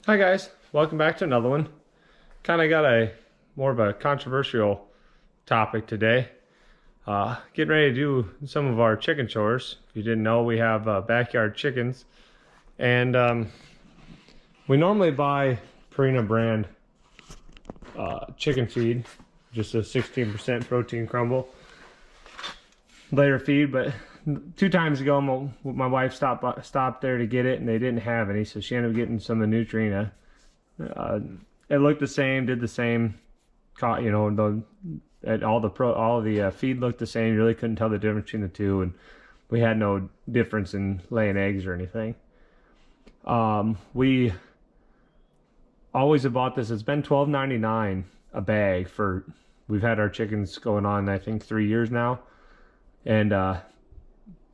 Hi guys, welcome back to another one. Kind of got a more of a controversial topic today. Getting ready to do some of our chicken chores. If you didn't know, we have backyard chickens, and we normally buy Purina brand chicken feed, just a 16% protein crumble layer feed. But 2 times ago, my wife stopped there to get it, and they didn't have any, so she ended up getting some of the Nutrina. It looked the same, did the same, you know, all the feed looked the same. You really couldn't tell the difference between the two, and we had no difference in laying eggs or anything. We always have bought this. It's been $12.99 a bag for, we've had our chickens going on, I think, 3 years now, and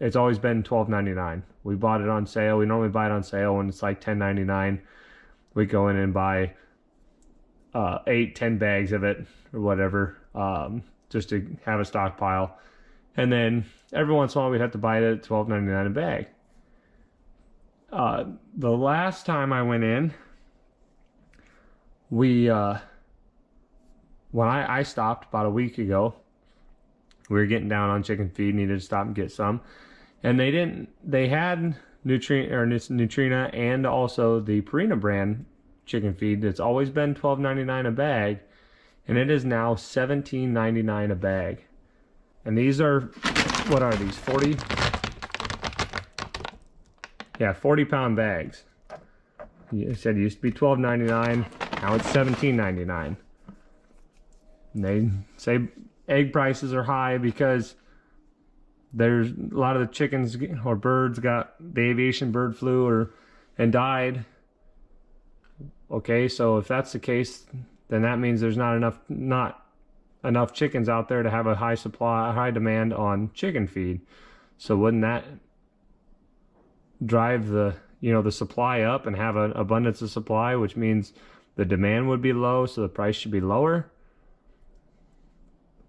it's always been $12.99. We bought it on sale. We normally buy it on sale when it's like $10.99. We go in and buy 8-10 bags of it or whatever, just to have a stockpile. And then every once in a while we'd have to buy it at $12.99 a bag. The last time I went in, when I stopped about a week ago, we were getting down on chicken feed, needed to stop and get some. And they had Nutrina and also the Purina brand chicken feed. It's always been $12.99 a bag, and it is now $17.99 a bag. And these are, what are these, 40? Yeah, 40-pound bags. You said it used to be $12.99, now it's $17.99. And they say egg prices are high because there's a lot of the chickens or birds got the aviation bird flu and died. Okay, so if that's the case, then that means there's not enough chickens out there to have a high demand on chicken feed. So wouldn't that drive the supply up and have an abundance of supply, which means the demand would be low, so the price should be lower?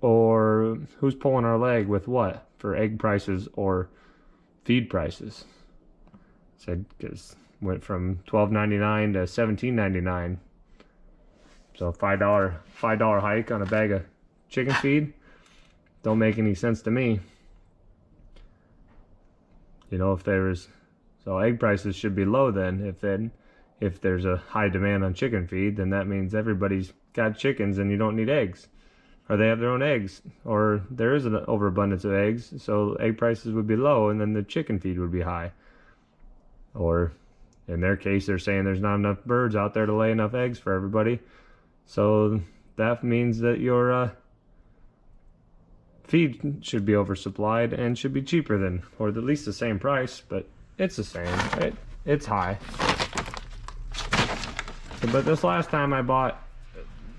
Or who's pulling our leg with what for egg prices or feed prices? Said because went from $12.99 to $17.99, so $5 hike on a bag of chicken feed don't make any sense to me. You know, so egg prices should be low then. If there's a high demand on chicken feed, then that means everybody's got chickens and you don't need eggs. Or they have their own eggs, or there is an overabundance of eggs, so egg prices would be low, and then the chicken feed would be high. Or in their case, they're saying there's not enough birds out there to lay enough eggs for everybody, so that means that your feed should be oversupplied and should be cheaper than, or at least the same price, but it's the same. It's high. But this last time I bought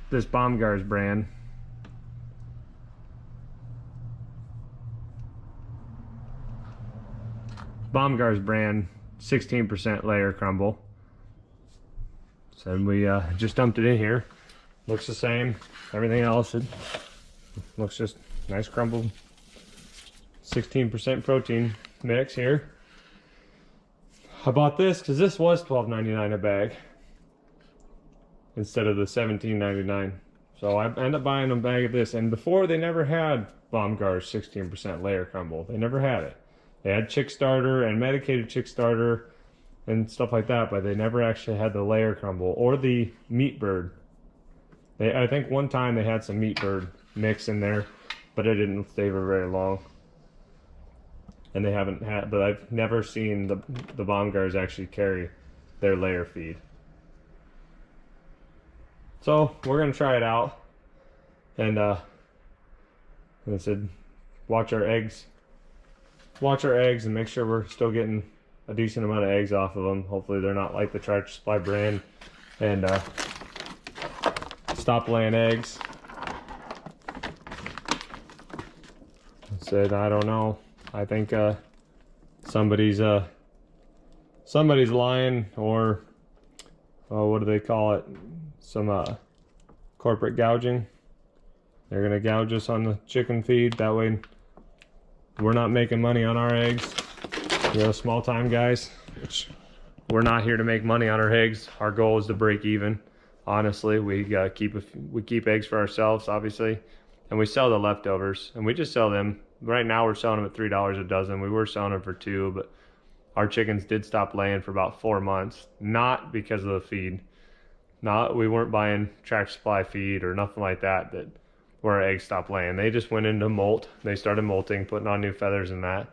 this Baumgart's brand, Baumgart's brand 16% layer crumble. So we just dumped it in here. Looks the same. Everything else, it looks just nice crumbled 16% protein mix here. I bought this because this was $12.99 a bag instead of the $17.99. So I ended up buying a bag of this. And before, they never had Baumgart's 16% layer crumble. They never had it. They had chick starter and medicated chick starter and stuff like that, but they never actually had the layer crumble or the meat bird. I think one time they had some meat bird mix in there, but it didn't stay for very long. And they haven't had, but I've never seen the Baumgart's actually carry their layer feed. So we're gonna try it out, and like I said, watch our eggs and make sure we're still getting a decent amount of eggs off of them. Hopefully they're not like the Tractor Supply brand and stop laying eggs. I said, I don't know. I think somebody's lying, or what do they call it? Some corporate gouging. They're gonna gouge us on the chicken feed. That way we're not making money on our eggs. You know, small time guys, which we're not here to make money on our eggs. Our goal is to break even. Honestly, we keep eggs for ourselves, obviously, and we sell the leftovers, and we just sell them. Right now we're selling them at $3 a dozen. We were selling them for $2, but our chickens did stop laying for about 4 months, not because of the feed. We weren't buying Tractor Supply feed or nothing like that where our eggs stopped laying. They just went into molt. They started molting, putting on new feathers and that.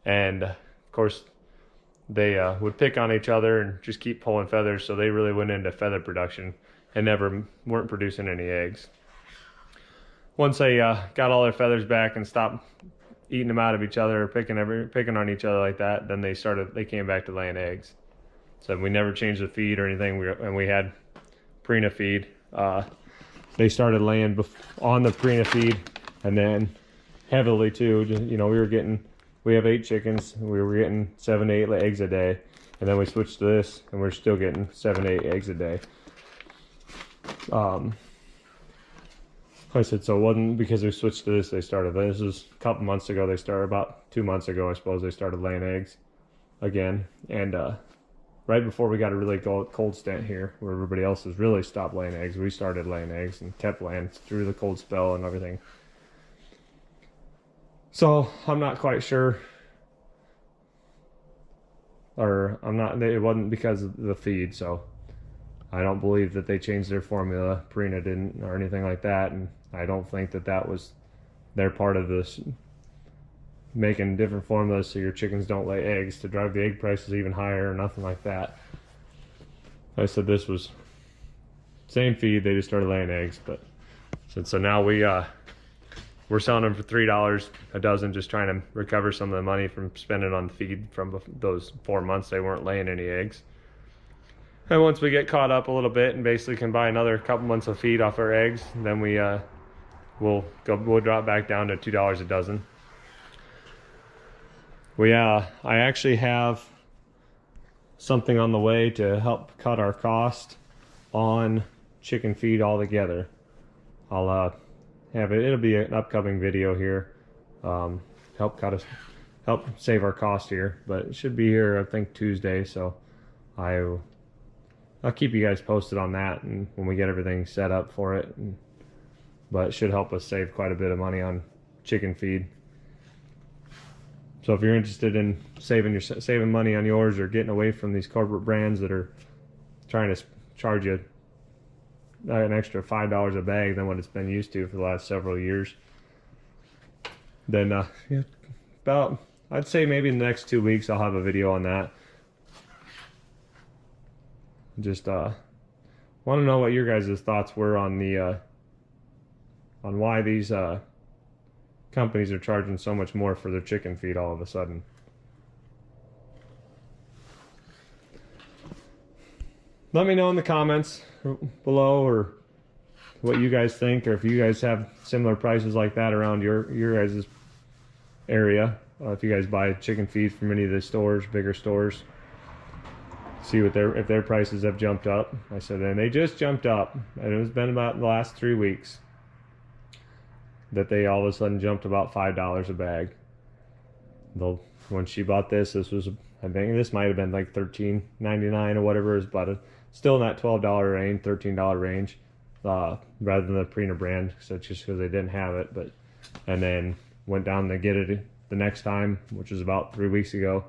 And of course, they would pick on each other and just keep pulling feathers, so they really went into feather production and weren't producing any eggs. Once they got all their feathers back and stopped eating them out of each other, or picking on each other like that, then they came back to laying eggs. So we never changed the feed or anything, and we had Prina feed. They started laying on the Prina feed, and then heavily too. You know, we have 8 chickens. We were getting 7 to 8 eggs a day, and then we switched to this, and we're still getting 7 to 8 eggs a day. Like I said, so it wasn't because we switched to this. This was a couple months ago. About 2 months ago, I suppose, they started laying eggs again, and right before we got a really cold stint here, where everybody else has really stopped laying eggs, we started laying eggs and kept laying through the cold spell and everything. So I'm not quite sure, it wasn't because of the feed, so I don't believe that they changed their formula. Purina didn't, or anything like that, and I don't think that was their part of this, making different formulas so your chickens don't lay eggs to drive the egg prices even higher or nothing like that. I said this was same feed, they just started laying eggs. But so now we're selling them for $3 a dozen, just trying to recover some of the money from spending on the feed from those 4 months they weren't laying any eggs. And once we get caught up a little bit and basically can buy another couple months of feed off our eggs, then we'll drop back down to $2 a dozen. I actually have something on the way to help cut our cost on chicken feed altogether. I'll have it. It'll be an upcoming video here. Help save our cost here, but it should be here, I think, Tuesday. So I'll keep you guys posted on that, and when we get everything set up for it. But it should help us save quite a bit of money on chicken feed. So if you're interested in saving money on yours, or getting away from these corporate brands that are trying to charge you an extra $5 a bag than what it's been used to for the last several years, then I'd say maybe in the next 2 weeks I'll have a video on that. Just want to know what your guys' thoughts were on why these companies are charging so much more for their chicken feed all of a sudden. Let me know in the comments below, or what you guys think, or if you guys have similar prices like that around your guys' area. If you guys buy chicken feed from any of the stores, bigger stores, see if their prices have jumped up. I said, and they just jumped up, and it's been about the last 3 weeks that they all of a sudden jumped about $5 a bag. When she bought this was, I think this might have been like $13.99 or whatever, but still in that $12 range, $13 range, rather than the Purina brand. So just because they didn't have it, and then went down to get it the next time, which was about 3 weeks ago.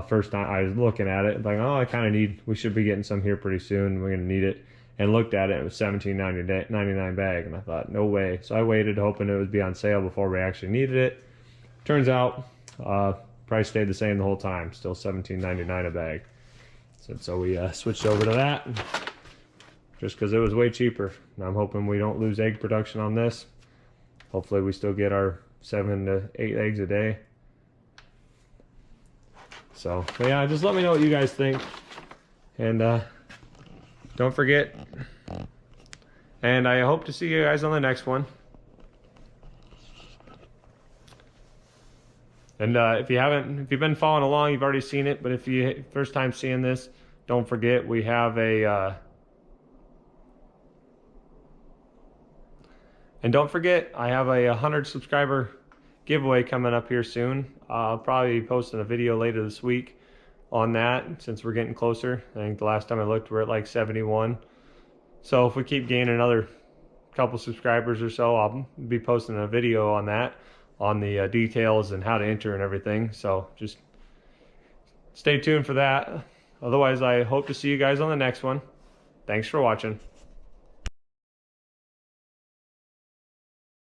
First time I was looking at it, like, oh, we should be getting some here pretty soon. We're gonna need it. And looked at it, it was $17.99 bag, and I thought, no way. So I waited, hoping it would be on sale before we actually needed it. Turns out, price stayed the same the whole time, still $17.99 a bag. So we switched over to that, just because it was way cheaper. And I'm hoping we don't lose egg production on this. Hopefully we still get our 7 to 8 eggs a day. So yeah, just let me know what you guys think, and don't forget, and I hope to see you guys on the next one. And if you've been following along, you've already seen it. But if you first time seeing this, don't forget we have and don't forget, I have a 100 subscriber giveaway coming up here soon. I'll probably be posting a video later this week on that since we're getting closer. I think the last time I looked, we're at like 71. So if we keep gaining another couple subscribers or so, I'll be posting a video on that, on the details and how to enter and everything. So just stay tuned for that. Otherwise, I hope to see you guys on the next one. Thanks for watching.